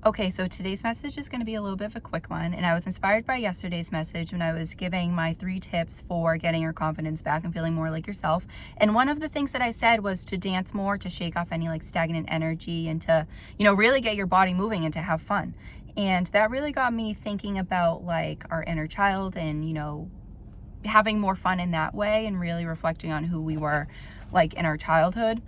Okay, so today's message is going to be a little bit of a quick one, and I was inspired by yesterday's message when I was giving my 3 tips for getting your confidence back and feeling more like yourself. And one of the things that I said was to dance more, to shake off any like stagnant energy, and to, really get your body moving and to have fun. And that really got me thinking about like our inner child and, having more fun in that way and really reflecting on who we were like in our childhood.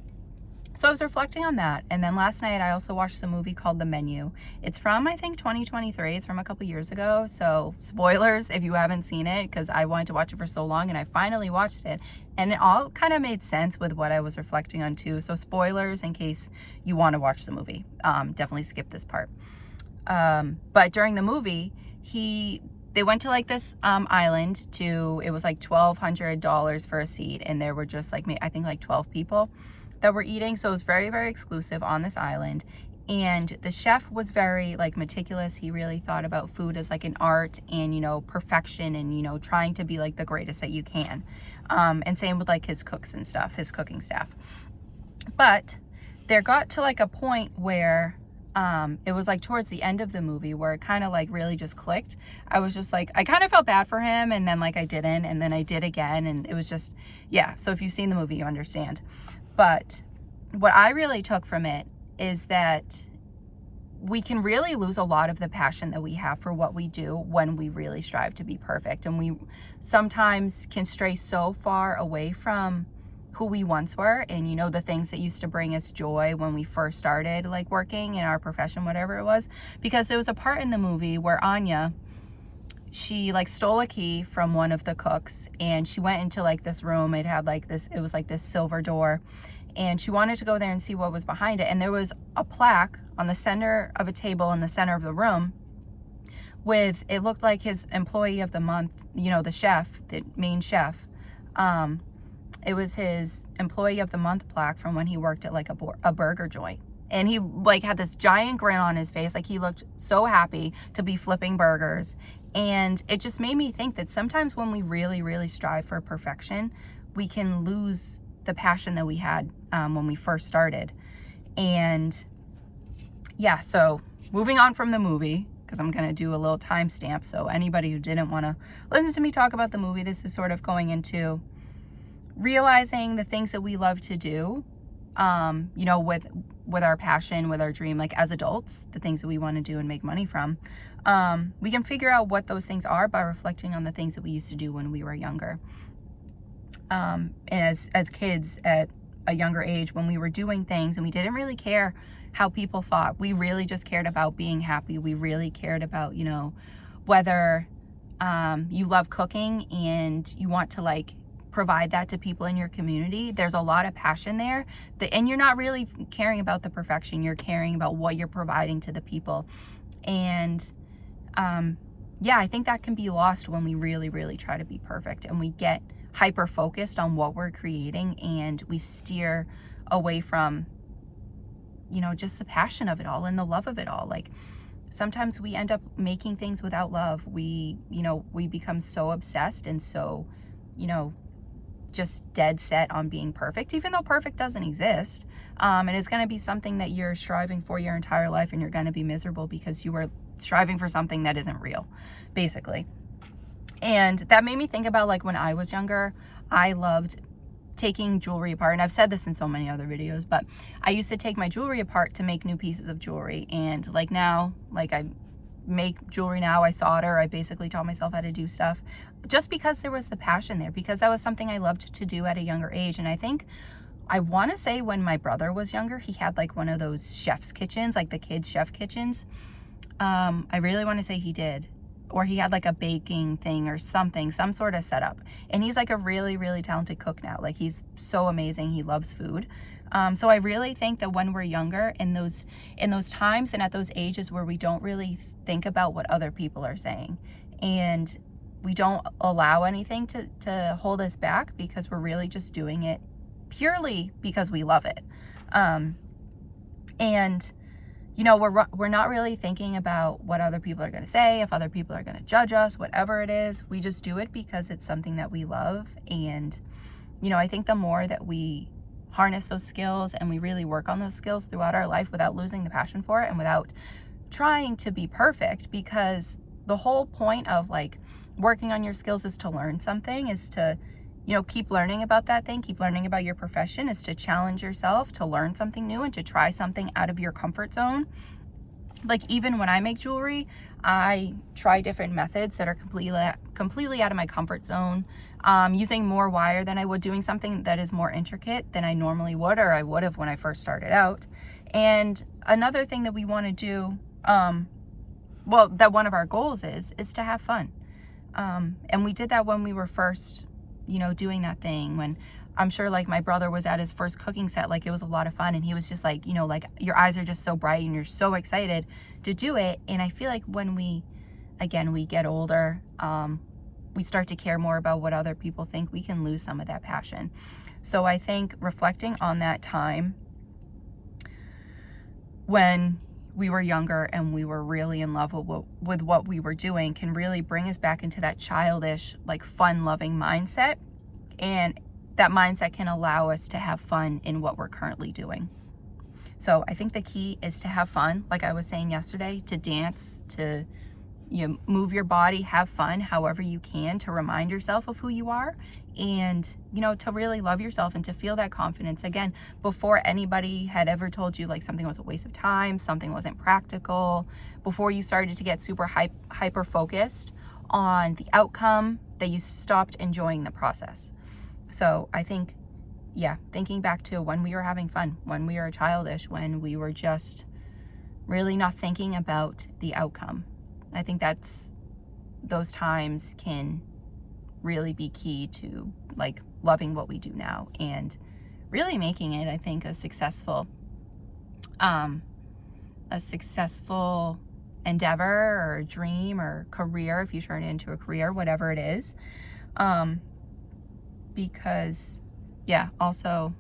So I was reflecting on that. And then last night I also watched a movie called The Menu. It's from, I think, 2023. It's from a couple years ago. So spoilers if you haven't seen it, because I wanted to watch it for so long and I finally watched it. And it all kind of made sense with what I was reflecting on too. So spoilers in case you want to watch the movie. Definitely skip this part. But during the movie, they went to like this island it was like $1,200 for a seat. And there were just like, I think like 12 people that were eating. So it was very, very exclusive on this island. And the chef was very like meticulous. He really thought about food as like an art and, perfection and, trying to be like the greatest that you can. And same with like his cooks and stuff, his cooking staff. But there got to like a point where it was like towards the end of the movie where it kind of like really just clicked. I was just like, I kind of felt bad for him, and then like I didn't, and then I did again, and it was just, yeah. So if you've seen the movie, you understand. But what I really took from it is that we can really lose a lot of the passion that we have for what we do when we really strive to be perfect. And we sometimes can stray so far away from who we once were and, the things that used to bring us joy when we first started like working in our profession, whatever it was. Because there was a part in the movie where Anya, she like stole a key from one of the cooks and she went into like this room. It was like this silver door, and she wanted to go there and see what was behind it. And there was a plaque on the center of a table in the center of the room with, it looked like his employee of the month, the chef, the main chef. It was his employee of the month plaque from when he worked at like a burger joint. And he like had this giant grin on his face. Like he looked so happy to be flipping burgers. And it just made me think that sometimes when we really, really strive for perfection, we can lose the passion that we had when we first started. And yeah, so moving on from the movie, because I'm going to do a little timestamp. So anybody who didn't want to listen to me talk about the movie, this is sort of going into realizing the things that we love to do, with our passion, with our dream, like as adults, the things that we want to do and make money from. We can figure out what those things are by reflecting on the things that we used to do when we were younger. And as kids at a younger age, when we were doing things and we didn't really care how people thought, we really just cared about being happy. We really cared about, whether you love cooking and you want to like provide that to people in your community. There's a lot of passion there, and you're not really caring about the perfection. You're caring about what you're providing to the people. And I think that can be lost when we really, really try to be perfect and we get hyper focused on what we're creating and we steer away from, just the passion of it all and the love of it all. Like sometimes we end up making things without love. We become so obsessed and so, just dead set on being perfect, even though perfect doesn't exist. And it's going to be something that you're striving for your entire life, and you're going to be miserable because you were striving for something that isn't real, basically. And that made me think about like when I was younger, I loved taking jewelry apart. And I've said this in so many other videos, but I used to take my jewelry apart to make new pieces of jewelry. And like now, like I make jewelry now, I solder, I basically taught myself how to do stuff just because there was the passion there, because that was something I loved to do at a younger age. And I want to say when my brother was younger, he had like one of those chef's kitchens, like the kids' chef kitchens. I really want to say he did, or he had like a baking thing or something, some sort of setup. And he's like a really, really talented cook now. Like he's so amazing. He loves food. So I really think that when we're younger, in those times and at those ages where we don't really think about what other people are saying, and we don't allow anything to hold us back, because we're really just doing it purely because we love it. And we're not really thinking about what other people are going to say, if other people are going to judge us, whatever it is. We just do it because it's something that we love. And I think the more that we harness those skills and we really work on those skills throughout our life without losing the passion for it and without trying to be perfect, because the whole point of like working on your skills is to learn something, is to, you know, keep learning about that thing, keep learning about your profession, is to challenge yourself, to learn something new and to try something out of your comfort zone. Like even when I make jewelry, I try different methods that are completely out of my comfort zone, using more wire than I would, doing something that is more intricate than I normally would, or I would have when I first started out. And another thing that we want to do, well, that one of our goals is to have fun. And we did that when we were first, you know, doing that thing, when I'm sure like my brother was at his first cooking set, like it was a lot of fun, and he was just like, you know, like your eyes are just so bright and you're so excited to do it. And I feel like when we get older, we start to care more about what other people think, we can lose some of that passion. So I think reflecting on that time when we were younger and we were really in love with what we were doing can really bring us back into that childish, like fun-loving mindset. And that mindset can allow us to have fun in what we're currently doing. So I think the key is to have fun, like I was saying yesterday, to dance, to, you know, move your body, have fun however you can, to remind yourself of who you are, and, you know, to really love yourself and to feel that confidence again before anybody had ever told you like something was a waste of time, something wasn't practical, before you started to get super hyper focused on the outcome, that you stopped enjoying the process. So I think, yeah, thinking back to when we were having fun, when we were childish, when we were just really not thinking about the outcome. I think those times can really be key to like loving what we do now and really making it, I think, a successful endeavor or a dream or career, if you turn it into a career, whatever it is. Because, yeah, also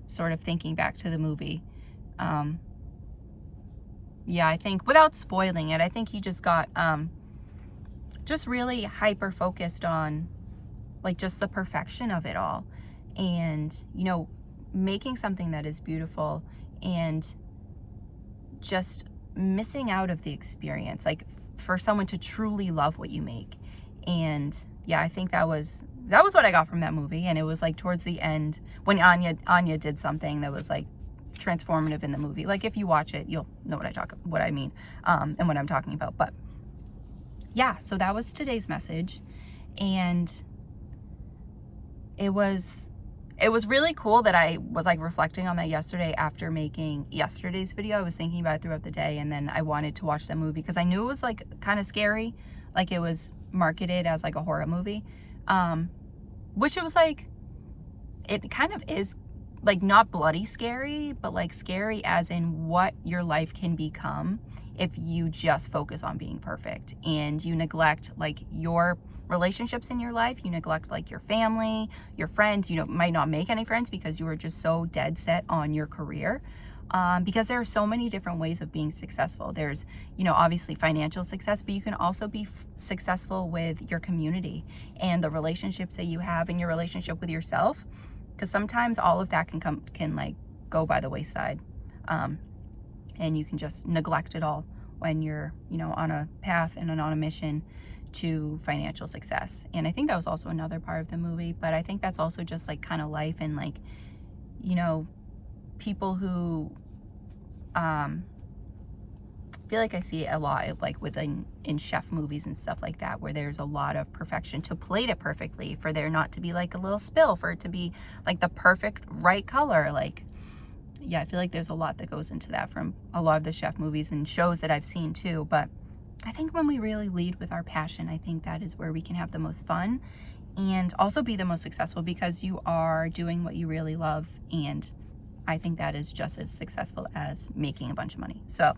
sort of thinking back to the movie, yeah, I think without spoiling it, I think he just got just really hyper focused on like just the perfection of it all, and, you know, making something that is beautiful and just missing out of the experience, like for someone to truly love what you make. And yeah, I think that was what I got from that movie. And it was like towards the end when Anya did something that was like transformative in the movie. Like if you watch it, you'll know what I mean, and what I'm talking about. But yeah, so that was today's message. And it was really cool that I was like reflecting on that yesterday after making yesterday's video. I was thinking about it throughout the day, and then I wanted to watch that movie because I knew it was like kind of scary, like it was marketed as like a horror movie, which it was like, it kind of is, like not bloody scary, but like scary as in what your life can become if you just focus on being perfect and you neglect like your relationships in your life, you neglect like your family, your friends. You might not make any friends because you are just so dead set on your career, because there are so many different ways of being successful. There's, you know, obviously financial success, but you can also be successful with your community and the relationships that you have in your relationship with yourself, because sometimes all of that can like go by the wayside, and you can just neglect it all when you're, you know, on a path and on a mission to financial success. And I think that was also another part of the movie, but I think that's also just like kind of life, and like, you know, people who feel like I see it a lot like within in chef movies and stuff like that, where there's a lot of perfection to plate it perfectly, for there not to be like a little spill, for it to be like the perfect right color. Like, yeah, I feel like there's a lot that goes into that from a lot of the chef movies and shows that I've seen too. But I think when we really lead with our passion, I think that is where we can have the most fun and also be the most successful, because you are doing what you really love. And I think that is just as successful as making a bunch of money. So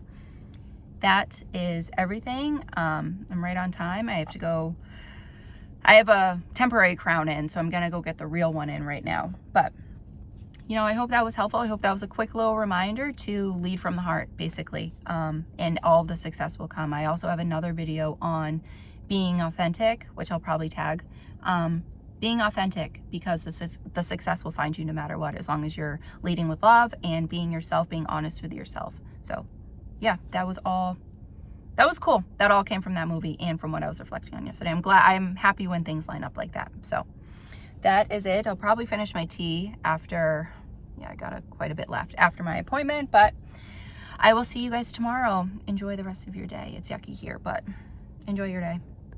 that is everything. I'm right on time. I have a temporary crown in, so I'm gonna go get the real one in right now. But, you know, I hope that was helpful. I hope that was a quick little reminder to lead from the heart, basically, and all the success will come. I also have another video on being authentic, which I'll probably tag. Being authentic, because the success will find you no matter what, as long as you're leading with love and being yourself, being honest with yourself. So yeah, that was all that was cool. That all came from that movie and from what I was reflecting on yesterday. I'm happy when things line up like that. So that is it. I'll probably finish my tea after, yeah, I got quite a bit left after my appointment, but I will see you guys tomorrow. Enjoy the rest of your day. It's yucky here, but enjoy your day.